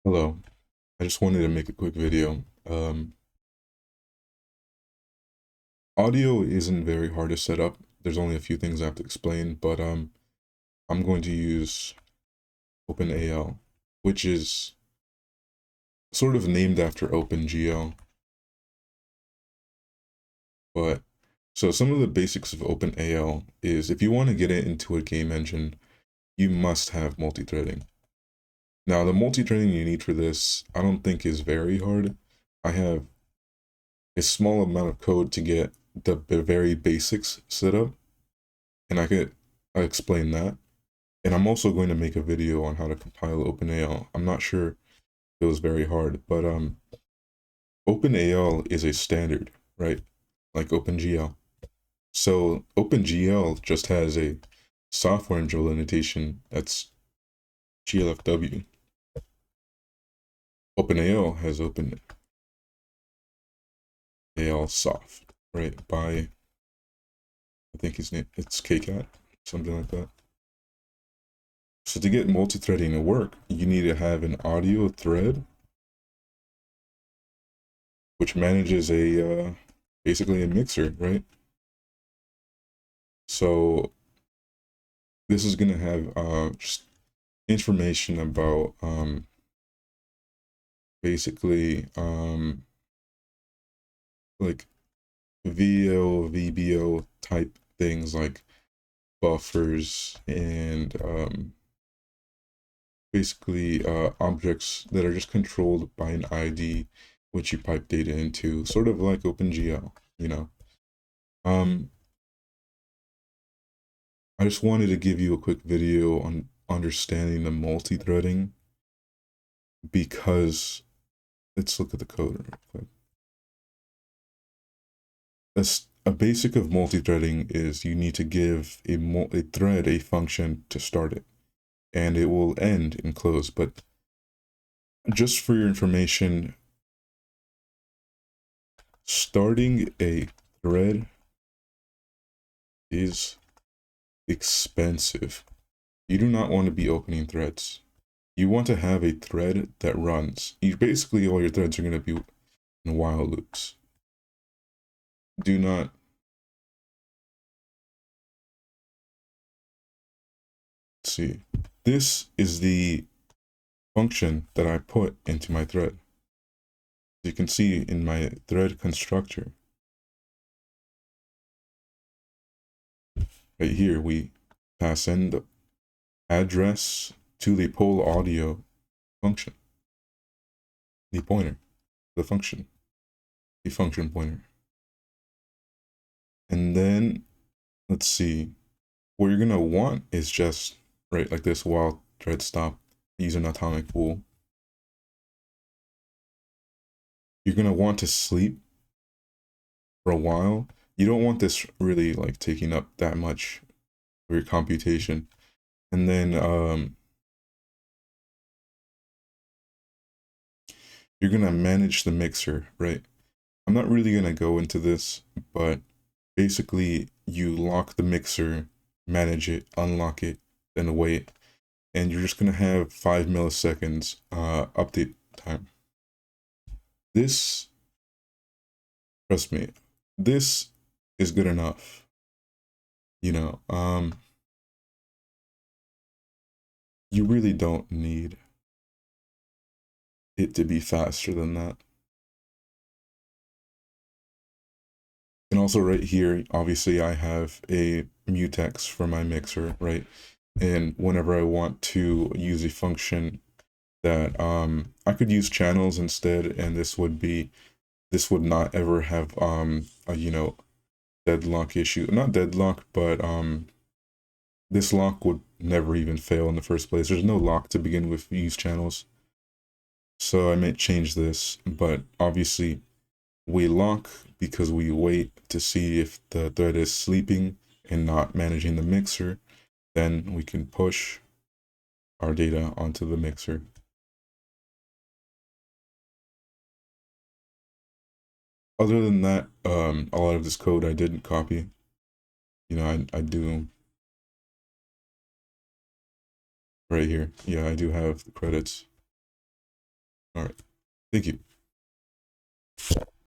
Hello, I just wanted to make a quick video. Audio isn't very hard to set up. There's only a few things I have to explain, but I'm going to use OpenAL, which is sort of named after OpenGL. But so some of the basics of OpenAL is if you want to get it into a game engine, you must have multi-threading. Now, the multi-threading you need for this, I don't think is very hard. I have a small amount of code to get the very basics set up, and I explain that. And I'm also going to make a video on how to compile OpenAL. I'm not sure if it was very hard, but OpenAL is a standard, right? Like OpenGL. So OpenGL just has a software implementation that's GLFW. OpenAL has OpenAL soft, right? By I think his name it's KCAT, something like that. So to get multi-threading to work, you need to have an audio thread which manages a basically a mixer, right? So this is gonna have just information about basically like VO, VBO type things like buffers and basically objects that are just controlled by an ID which you pipe data into, sort of like OpenGL, you know. I just wanted to give you a quick video on understanding the multi-threading because let's look at the code real quick. A basic of multi-threading is you need to give a thread a function to start it, and it will end and close. But just for your information, starting a thread is expensive. You do not want to be opening threads. You want to have a thread that runs. Basically, all your threads are going to be in while loops. Do not see. This is the function that I put into my thread. You can see in my thread constructor, right here, we pass in the address to the poll audio function, the pointer, the function pointer. And then let's see, what you're gonna want is just right like this while thread stop, use an atomic bool. You're gonna want to sleep for a while. You don't want this really like taking up that much of your computation. And then you're gonna manage the mixer, right? I'm not really gonna go into this, but basically you lock the mixer, manage it, unlock it, then wait, and you're just gonna have 5 milliseconds update time. This, trust me, this is good enough. You know, you really don't need it to be faster than that. And also right here, obviously I have a mutex for my mixer, right? And whenever I want to use a function that I could use channels instead, and this would not ever have a, you know, deadlock issue. Not deadlock, but this lock would never even fail in the first place. There's no lock to begin with, use channels. So I might change this, but obviously we lock because we wait to see if the thread is sleeping and not managing the mixer. Then we can push our data onto the mixer. Other than that, a lot of this code I didn't copy. You know, I do right here. Yeah, I do have the credits. All right. Thank you.